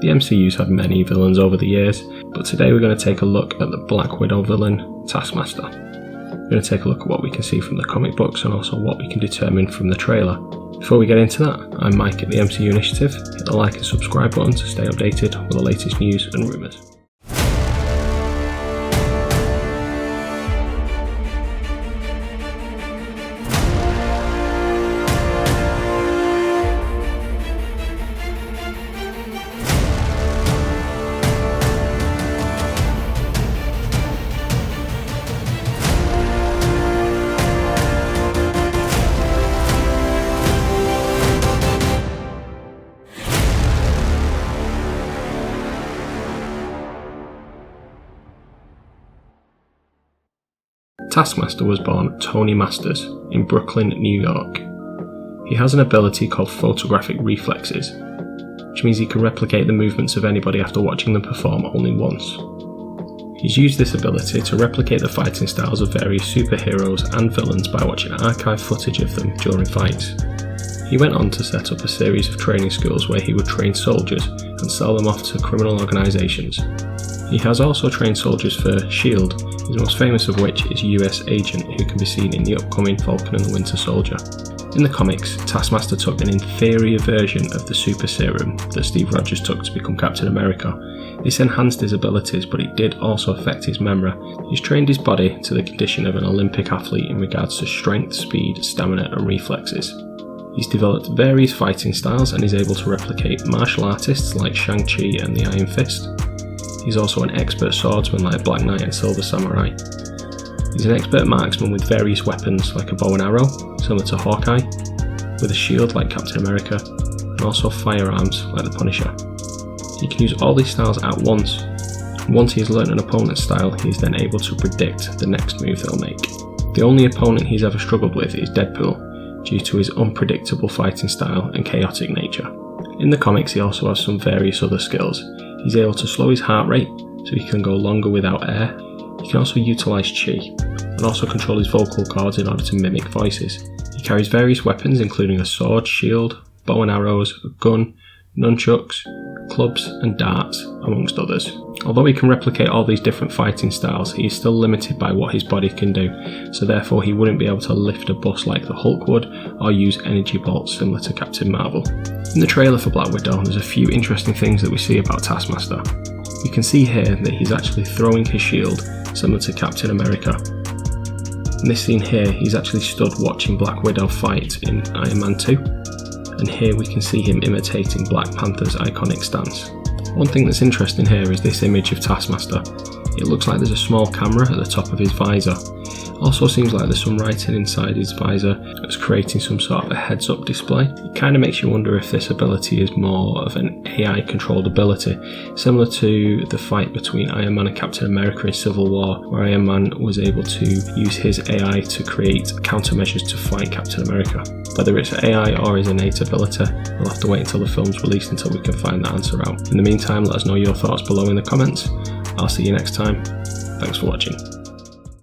The MCU's had many villains over the years, but today we're going to take a look at the Black Widow villain, Taskmaster. We're going to take a look at what we can see from the comic books and also what we can determine from the trailer. Before we get into that, I'm Mike at the MCU Initiative. Hit the like and subscribe button to stay updated with the latest news and rumours. Taskmaster was born Tony Masters in Brooklyn, New York. He has an ability called photographic reflexes, which means he can replicate the movements of anybody after watching them perform only once. He's used this ability to replicate the fighting styles of various superheroes and villains by watching archive footage of them during fights. He went on to set up a series of training schools where he would train soldiers and sell them off to criminal organisations. He has also trained soldiers for S.H.I.E.L.D., his most famous of which is US Agent, who can be seen in the upcoming Falcon and the Winter Soldier. In the comics, Taskmaster took an inferior version of the super serum that Steve Rogers took to become Captain America. This enhanced his abilities, but it did also affect his memory. He's trained his body to the condition of an Olympic athlete in regards to strength, speed, stamina and reflexes. He's developed various fighting styles and is able to replicate martial artists like Shang-Chi and the Iron Fist. He's also an expert swordsman like Black Knight and Silver Samurai. He's an expert marksman with various weapons like a bow and arrow, similar to Hawkeye, with a shield like Captain America, and also firearms like the Punisher. He can use all these styles at once, and once he has learnt an opponent's style, he is then able to predict the next move they'll make. The only opponent he's ever struggled with is Deadpool, due to his unpredictable fighting style and chaotic nature. In the comics he also has some various other skills. He's able to slow his heart rate so he can go longer without air. He can also utilise chi, and also control his vocal cords in order to mimic voices. He carries various weapons including a sword, shield, bow and arrows, a gun, nunchucks, clubs and darts, amongst others. Although he can replicate all these different fighting styles, he is still limited by what his body can do, so therefore he wouldn't be able to lift a bus like the Hulk would, or use energy bolts similar to Captain Marvel. In the trailer for Black Widow, there's a few interesting things that we see about Taskmaster. We can see here that he's actually throwing his shield, similar to Captain America. In this scene here, he's actually stood watching Black Widow fight in Iron Man 2, and here we can see him imitating Black Panther's iconic stance. One thing that's interesting here is this image of Taskmaster. It looks like there's a small camera at the top of his visor. Also seems like there's some writing inside his visor that's creating some sort of a heads-up display. It kind of makes you wonder if this ability is more of an AI-controlled ability, similar to the fight between Iron Man and Captain America in Civil War, where Iron Man was able to use his AI to create countermeasures to fight Captain America. Whether it's AI or his innate ability, we'll have to wait until the film's released until we can find that answer out. In the meantime, let us know your thoughts below in the comments. I'll see you next time. Thanks for watching.